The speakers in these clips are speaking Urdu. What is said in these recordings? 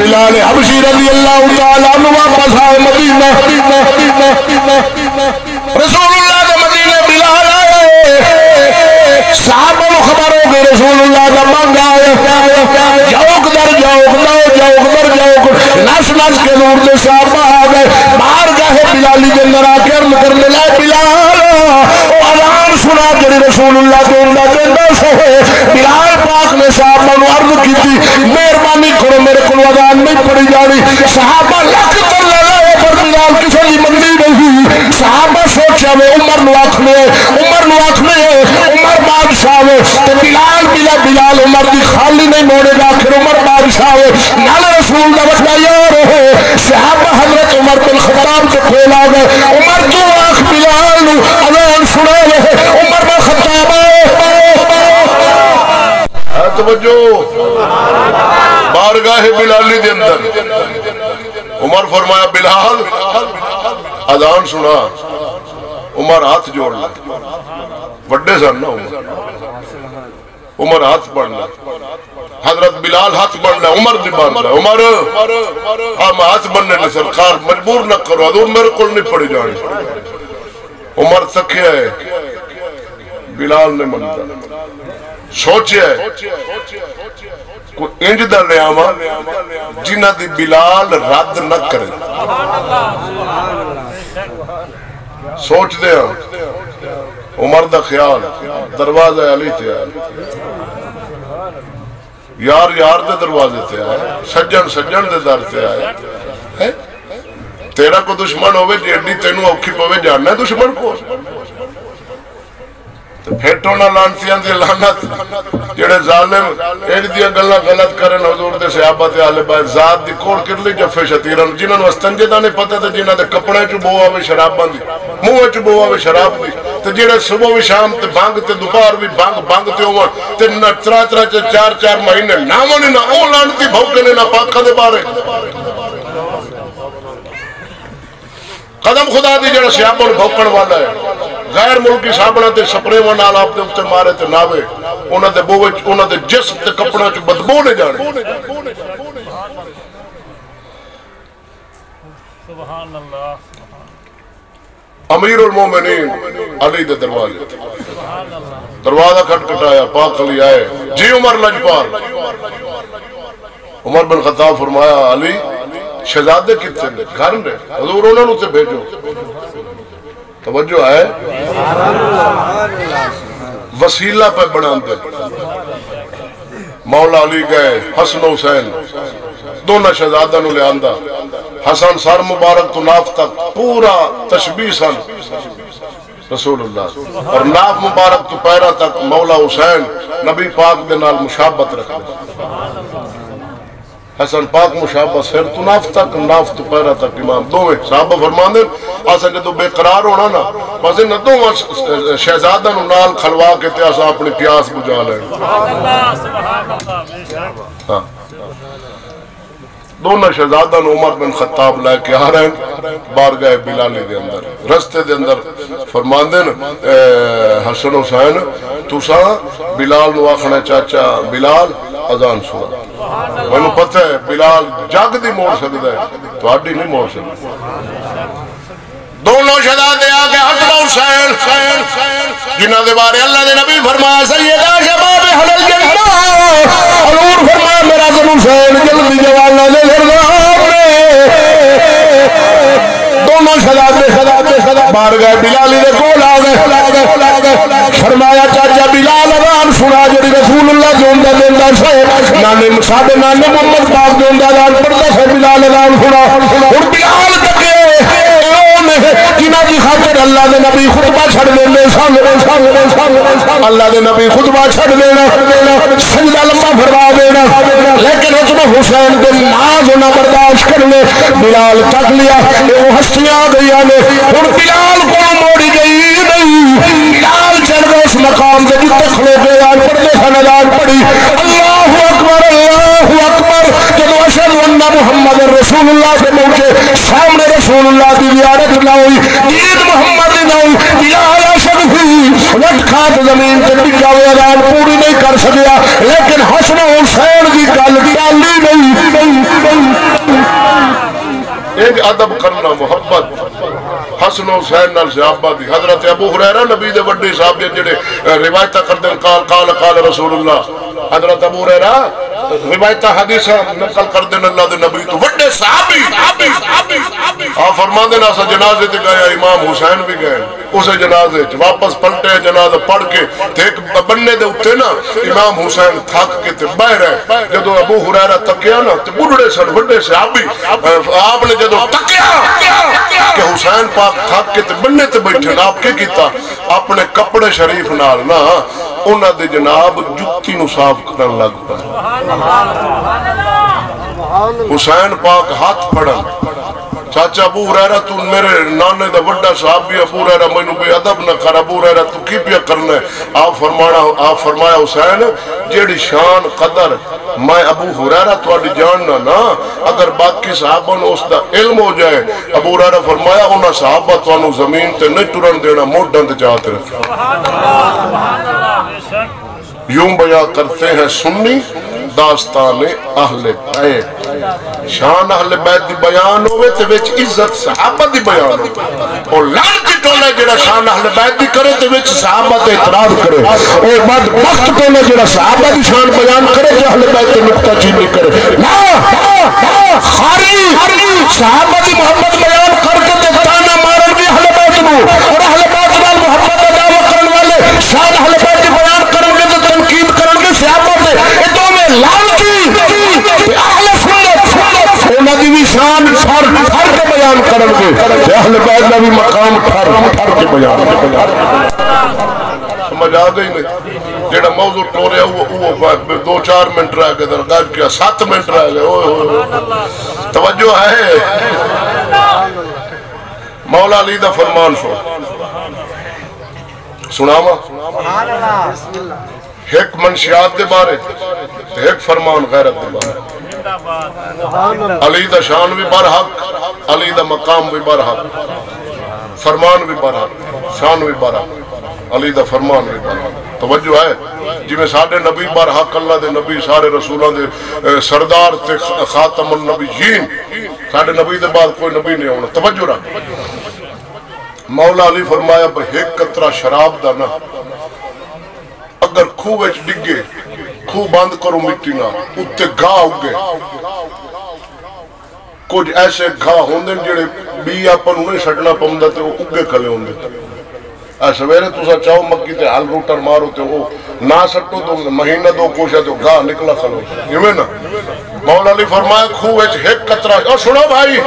بلال حبشی رضی اللہ تعالیٰ عنہ واپس آئے مدینہ رسول اللہ کے مدینے بلال آئے صحابہ کو خبر ہو گئی رسول اللہ کا مانگ آئے جوک در جوک نو جوک در جوک نس نس کے نور سے صحابہ آ گئے باہر گاہ بلالی کے اندر آ کے عرض کرنے لائے بلال اذان سنا جڑی رسول اللہ کے اندر دیندہ سے بلال پاک نے صحابہ نے عرض کی تھی مہربانی کرو میرے کو اذان نہیں پڑی جانی صحابہ لکھ کر لگائے پر بلال کسی کی منگی نہیں صحابہ سوچا میں عمر نو آکھنے عمر بادشاہ ہے تو بلال عمر دی خالی نہیں موڑے گا آخر عمر بادشاہ ہے نال رسول دا وقت یار ہے صحابہ حضرت عمر بن خطاب کے کھول آ گئے عمر تو آخ بلال نو اذان سنا رہے عمر بن خطاب آئے توجہ بارگاہ بلالی دے اندر عمر فرمایا بلال اذان سنا عمر ہاتھ جوڑنا وڈے سن نا عمر ہاتھ پڑھنا حضرت بلال ہاتھ پڑھنا عمر دی بڑھنا عمر ہم ہاتھ بڑھنے لے سرکار مجبور نہ کرو حضور میرے کو نہیں پڑھی جانی عمر تکیا ہے بلال نے منتا سوچیا ہے کوئی انج دا لے آما جنہ دی بلال رد نہ کرے سوچ دے عمر دا خیال دروازہ علی تے آئے یار دے دروازے تے آئے سجن دے در تے آئے تیرا کو دشمن ہوئے جیڑی تینوں اوکھی پوے جاننا ہے دشمن کو پھیٹوں نہ لانتیاں دے لانت جڑے ظالم ایک دیا گلہ غلط کرن حضور دے صحابہ تے آلے بائے ذات دی کوڑ کر لی جفے شتیرن جنہاں نو استنجے دا نہیں پتہ تے جنہاں دے کپڑے چو بو آوے شراب باندی موہ چو بو آوے شراب دی تے جڑے صبح و شام تے بانگ تے دوپہر بھی بانگ تے ہوئے تے نہ ترا چار مہینے ناموں نہ او لانتی بھوکنے نہ پاکھا دے بارے قدم خدا دی جڑا صحابہ نے بھوکن والا ہے غیر ملکی صحابہ تے سپرے ونال آپ دے اتے مارے تے ناوے انہاں دے جسم تے کپڑا چو بدبو نے جانے سبحان اللہ امیر المومنین علی دے دروازہ کھٹکھٹایا پاک علی آئے جی عمر لجپال عمر بن خطاب فرمایا علی شہزادے کتنے نے گھر نے حضور انہوں نے بھیجو توجہ ہے وسیلہ پہ بنا دے مولا علی گئے حسن حسین دونوں شہزادہ نو لے آندہ حسن سر مبارک تو ناف تک پورا تشبیح سن رسول اللہ اور ناف مبارک تو پیرا تک مولا حسین نبی پاک دے نال مشابت رکھ دے حسن پاک مشابہ سر تو ناف تک ناف تو پیرا تک امام دوویں صحابہ فرمان دیں آسا جدو بے قرار ہونا نا بس ان دوویں شہزادہ نو نال کھلوا کے تے آسا اپنی پیاس بجا لیں دونوں شہزادہ نو عمر بن خطاب لائے کے آ رہے ہیں بارگاہ بلالی دے اندر رستے دے اندر فرمان دیں حسن حسین تو سا بلال نو آخنا چاچا بلال اذان سنا میں نے پتہ ہے بلال جاگ دی موڑ سکتا ہے تو آڈی نہیں موڑ سکتا دونوں شہزادے آگے حسن حسین جنہ دے بارے اللہ نے نبی فرمایا سیدہ شباب حلال جنہ حضور فرمایا میرا حسن حسین جلدی جوانا دے دونوں شہزادے بارگاہ بلالی دے کول آگے فرمایا چاچا بلال اذان سنا جڑی رسول اللہ جوندہ دیندہ سے نانے محمد پاک جوندہ اذان پڑھتا سے بلال اذان سنا اور بلال تکے جنہ کی خاطر اللہ دے نبی خطبہ چھڑ دینے اللہ دے نبی خطبہ چھڑ دینا سجدہ لمبا فرما دینا لیکن حسن حسین دے ناز نہ برداشت کرنے بلال تک لیا وہ ہستیاں گئی نے اور بلال کو موڑی گئی نہیں بلال چڑھ گئے اس مقام سے جتے کھلے گئے آن پڑھنے سندان پڑھی اللہ اکبر جب اشہد ان محمد رسول اللہ سے پہنچے سامنے رسول اللہ کی زیارت نہ ہوئی دین محمد نہ ہوئی بلال اشہد ہوئی وٹ کھات زمین سے ڈگا ہوئے اذان پوری نہیں کر سکیا لیکن حسن حسین کی گل ڈالی نہیں حسن و حسین نال صحابہ دی حضرت ابو ہریرہ نبی دے وڈے صحابی جڑے روایت کردے قال رسول اللہ حضرت ابو ہریرہ روایت حدیث نقل کردے اللہ دے نبی تو وڈے صحابی آپ فرماندے نا اسا جنازے تے گئے امام حسین بھی گئے اسے جنازے واپس پلٹے جنازہ پڑھ کے تے ایک بننے دے اوتے نا امام حسین تھک کے تے بہ رہے جدوں ابو ہریرہ تکیا نا تے بڑھڑے سن وڈے صحابی آپ نے جدوں تکیا کہ حسین پاک تھک کے تے بننے تے بیٹھے نا آپ کے کیتا اپنے کپڑے شریف نال نا انہاں دے جناب جُتی نو صاف کرن لگ پئے حسین پاک ہاتھ پھڑن چاچا ابو ہریرہ تو میرے نانے دا وڈا صحابی ابو ہریرہ مینوں بے ادب نہ کر ابو ہریرہ تو کی پیا کرنا ہے آپ فرمایا حسین جیڑی شان قدر میں ابو ہریرہ تواڈی جاننا نا اگر باقی صحابہ نو اس دا علم ہو جائے ابو ہریرہ فرمایا انہاں صحابہ تانوں زمین تے نہیں ٹرن دینا موڈاں تے جا تے رکھنا یوں بیان کرتے ہیں سنی داستان اہل بیت شان اہل بیت دی بیان ہوئے تے وچ عزت صحابہ دی بیان ہوئے اور لعنتی ٹولا جڑا شان اہل بیت دی کرے تے وچ صحابہ تے اعتراض کرے اور بدبخت ٹولا جڑا صحابہ دی شان بیان کرے تے اہل بیت تے نکتہ چینی کرے لا خاری صحابہ دی محبت بیان کر کے تے تانا مارن بھی اہل بیت نو اور اہل بیت نال محبت دا دعویٰ کرن والے شان اہل بیت دی بیان کرن گے تے تنقید کرن گے صحابہ تے اے دو میں لعنتی اہل سنت انہاں دی بھی شان ٹھر کے بیان کرن گے اہل بیت دا بھی مقام ٹھر کے بیان سمجھ آ گئی نہیں جیڑا موضوع ٹوریا وہ 2-4 منٹ رہ گئے درگاہ کیا 7 منٹ رہ گئے توجہ ہے مولا علی دا فرمان سناوا ایک منشیات دے بارے ایک فرمان غیرت دے بارے علی دا شان بھی برحق علی دا مقام بھی برحق فرمان بھی برحق شان بھی برحق علی دا فرمان بھی برحق توجہ ہے جی میں سارے نبی برحق اللہ دے نبی سارے رسولان دے سردار تے خاتم النبیین سارے نبی دے بعد کوئی نبی نہیں ہونا توجہ رہا مولا علی فرمایا ایک قطرہ شراب دا نا اگر کھو وچ ڈگے کھو بند کرو مٹی نا اتے گاہ اگے کچھ ایسے گاہ ہوندے جڑے بی اپن انہیں سٹنا پمدہ تے وہ اگے کھلے ہوندے سویرے تسا چاہو مکی تے حل روٹر مارو تے وہ نہ سٹو تو مہینہ دو کوشا تو گاہ نکلا کھلو یہ نا مولا علی فرمایا کھو وچ ایک قطرہ اور سنو بھائی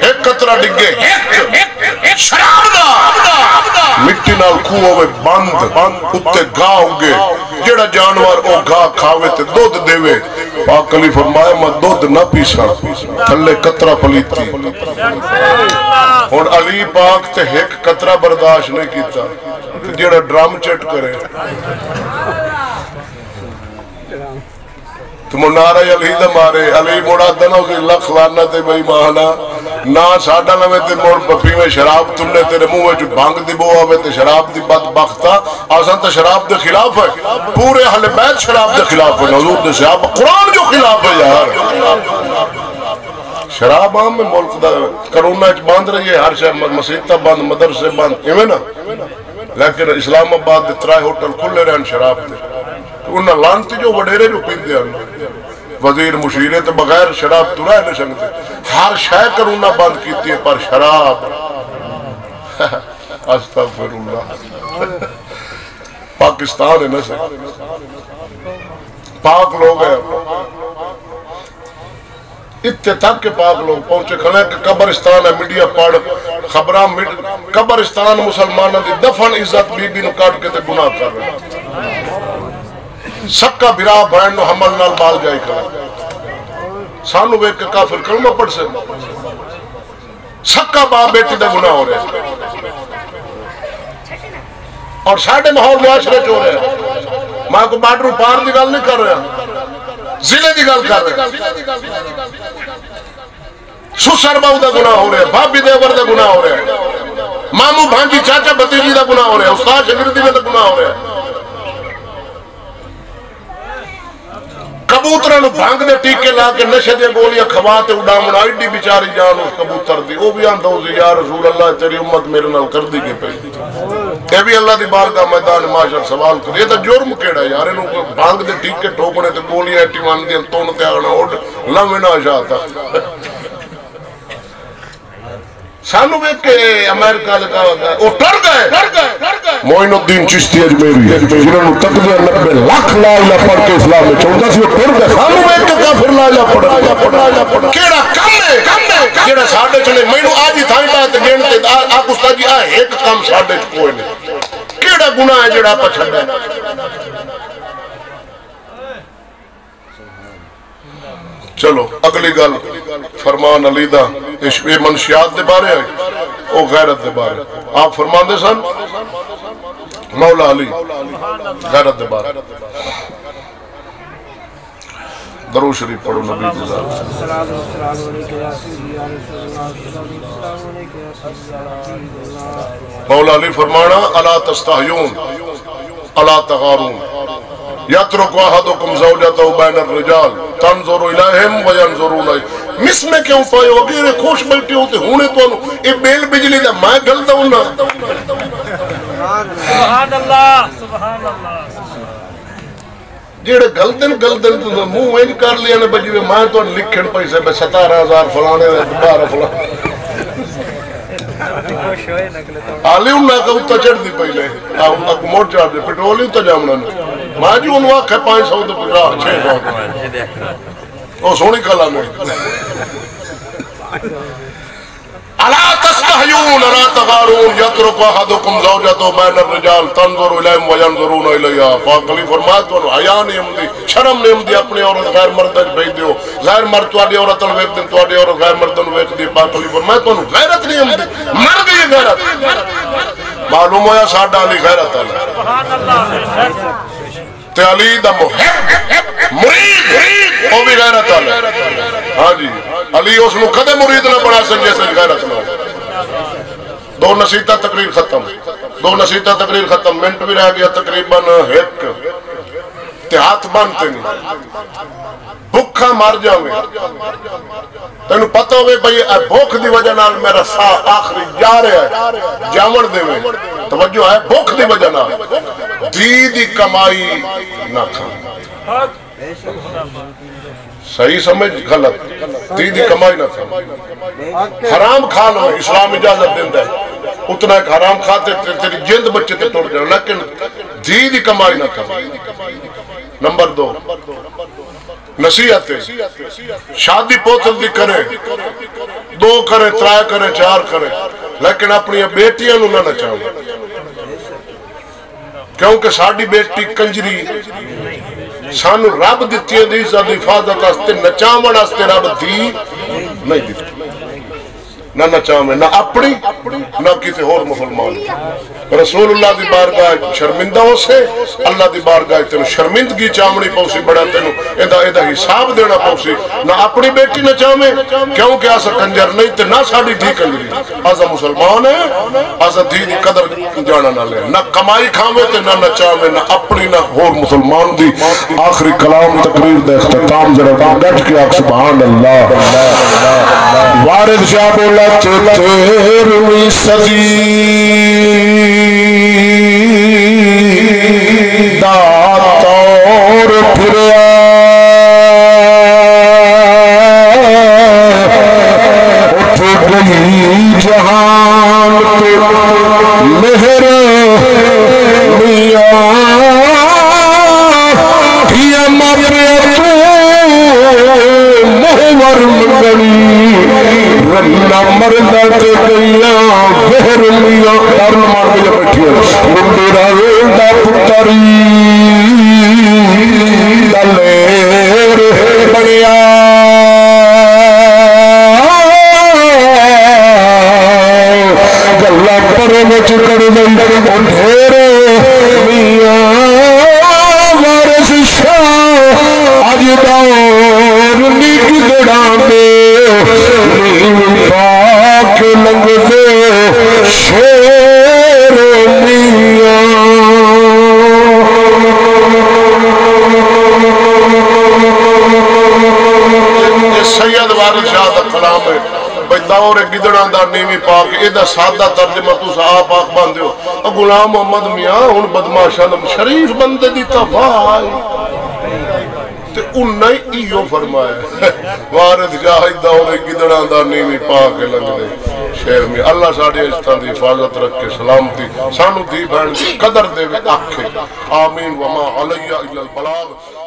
ایک قطرہ ڈگے شراب دا مٹی نال کھو ہوئے بند اتے گاہ ہوگے جڑا جانور او گاہ کھاوے تے دودھ دیوے پاک علی فرمایا میں دودھ نہ پیسا تھلے قطرہ پلیتی اور علی پاک تے ایک قطرہ برداشت نہیں کیتا جڑا ڈرام چٹ کرے تو منارہ علی دا مارے علی موڑا دنوں کی لکھ لانا تے بھئی ماہنا نا ساڑھا لوے تے موڑ پپی میں شراب تننے تیرے منہ میں جو بھانگ دی بو آوے تے شراب دی بدبختا آسان تے شراب دے خلاف ہے پورے اہل بیت شراب دے خلاف ہے حضور دے صحابہ قرآن جو خلاف ہے یار شراب عام میں ملک دا کرونا اچ باندھ رہی ہے ہر شہر مسیطہ باندھ مدرسے باندھ ایویں نا لیکن اسلام آباد دے 3 ہوٹل کھلے رہن شراب دے انہاں لانتی جو وڈیرے جو پین دے وزیر مشیرے تے بغیر شراب تو رہے نہیں سکتے ہر شے کرونا بند کیتی ہے پر شراب استغفر اللہ پاکستان ہے نا سے پاک لوگ ہیں اتنے تک کہ پاک لوگ پہنچے کھلے کہ قبرستان ہے میڈیا پڑھ خبران قبرستان مسلمانہ دی دفن عزت بی بی نو کاٹ کے تے گناہ کر رہے سکا بھرا بہن نو حمل نال بال جائے کھلے سانو بیک کے کافر کلمہ پڑھ سے سکا باپ بیٹی دا گناہ ہو رہے اور ساڑھے ماحول معاشرے جو رہے ہیں ماں کو باڈرو پار دی گل نہیں کر رہے ہیں ضلع دی گل کر رہے ہیں سسر باؤ دا گناہ ہو رہے ہیں بھابی دیور دا گناہ ہو رہے ہیں مامو بھانجی چاچا بتیجی دا گناہ ہو رہے ہیں استاد شگردی میں دا گناہ ہو رہے ہیں کبوتراں نوں بھنگ دے ٹیکے لا کے نشے دے گولیاں کھوا تے اڈاونا ایڈی بیچاری جان اس کبوتر دی او بھی آندا ہوسی یا رسول اللہ تیری امت میرے نال کردی کے پئی اے بھی اللہ دی بارگاہ میدان معاشر سوال کرے یہ تے جرم کیڑا یار اینوں بھنگ دے ٹیکے ٹھوکنے تے گولیاں ٹیوان دی تون تے آنا اڈ لمنا جاتا سانو ویکھ کے امریکہ لگا او ڈر گئے معین الدین چشتی اجمیری جنہوں نے تقدیر 90 لاکھ لا الہ پڑھ کے اسلام میں چوندا سی وہ ڈر گئے سانو ویکھ کے کافر لا الہ پڑھ کیڑا کم ہے جڑا ساڈے چلے مینوں اج ہی تھائی بات گن تے آپ استاد جی آ ایک کم ساڈے چ کوئی نہیں کیڑا گناہ ہے جڑا آپ چھڈا چلو اگلی گل فرمان علی دا یہ منشیات دے بارے ہے او غیرت دے بارے آپ فرماندے سن مولا علی غیرت دے بارے درود شریف پڑھو نبی دی ذات مولا علی فرمانا الا تستحیون الا تغارون یترک احدکم زوجته بین الرجال تنظر الیہم وینظرون الیہ مس میں کیوں پائے ہو اگر خوش بیٹھے ہوتے ہونے تو یہ بیل بجلی دا میں گلتا ہوں نا سبحان اللہ سبحان اللہ جیڑے گلدن تو منہ انج کر لیا نے بجی میں تو لکھن پیسے میں 17,000 فلانے 12 فلانے آلی انہاں کا اتھا چڑھ دی پہلے اکو موڑ چڑھ دی پیٹرولی اتھا جامنا ماں جی انہوں آکھ ہے 500 دے 600 وہ سونی کلا میں الا تستحیون الا تغارون یترک احدکم زوجته بین الرجال تنظر الیہم وینظرون الیہا پاک علی فرمایا تو حیا نہیں ہمدی شرم نہیں ہمدی اپنی عورت غیر مرد بھیج دیو غیر مرد تواڈی عورت نوں ویکھ دین تواڈی عورت غیر مرد نوں ویکھ دی پاک علی فرمایا تو غیرت نہیں ہمدی مر گئی غیرت معلوم ہویا ساڈا علی غیرت ہے سبحان اللہ تے علی دا محب مرید او بھی غیرت ہے ہاں جی علی اس نو کدے مرید نہ بنا سکے جیسے غیرت نہ دو نصیحتاں تقریر ختم منٹ بھی رہ گیا تقریباً ایک تے ہاتھ بنتے نہیں بھوکا مر جاوے تینوں پتہ ہوئے بھئی بھوک دی وجہ نال میرا ساہ آخری جا رہا ہے جاون دے میں توجہ ہے بھوک دی وجہ نال دی کمائی نہ کھا صحیح سمجھ غلط دی کمائی نہ کھا حرام کھا لو اسلام اجازت دیندہ ہے اتنا ایک حرام کھاتے تیری جلد بچے تے توڑ جاؤ لیکن دی کمائی نہ کھا نمبر 2 نصیحت شادی پوتل دی کرے 2 کرے 3 کرے 4 کرے لیکن اپنی بیٹیاں نو نہ نچاؤ کیونکہ ساڑی بیٹی کنجری سانو رب دیتی ہے دی عزت حفاظت آستے نچاون آستے رب دی نہیں دیتی نہ نچاویں نہ اپنی نہ کسی اور مسلمان رسول اللہ دی بارگاہ شرمندہ ہو سے اللہ دی بارگاہ تینو شرمندگی چامنی پوسی بڑا تینو ایدہ حساب دینا پوسی نہ اپنی بیٹی نچاویں کیونکہ آسا کنجر نہیں تے نہ ساڑی دھی کنجری آسا مسلمان ہے آسا دھی دی قدر جانا نہ لے نہ کمائی کھاویں تے نہ نچاویں نہ اپنی نہ اور مسلمان دی آخری کلام تقریر دے اختتام ذرا ڈٹ کے آگ سبحان اللہ وارد شاہ بولا تیرویں صدی داتور پھریا اٹھ گئی جہان پہ مہر میاں یہ مبریت محور مگنی رنہ مردہ تے گیاں بہر میاں دارن مار کے جب بیٹھی ہے مندرہ ویدہ پتری دلیر بڑیا گلہ پر مچ کر گئی اندھیرے میاں وارث شاہ آج دور نیک گڑاں دے پاک لنگ دے شیر میاں. سید وارث شاہ دا کلام ہے بھئی دور گدڑاں دا نیوی پاک ادا سادہ ترجمہ تو آپ آخ باندھے ہو غلام محمد میاں ہن بدماشاں شریف بندے دی تفائی تے انہاں ایو فرمایا وارث شاہ دور گدڑاں دا نیوی پاک لنگ دے شہر میں اللہ ساڑھے عزتاں دی حفاظت رکھے سلامتی سانو دی بہن دی قدر دے آکھے آمین وما علیہ الا البلاغ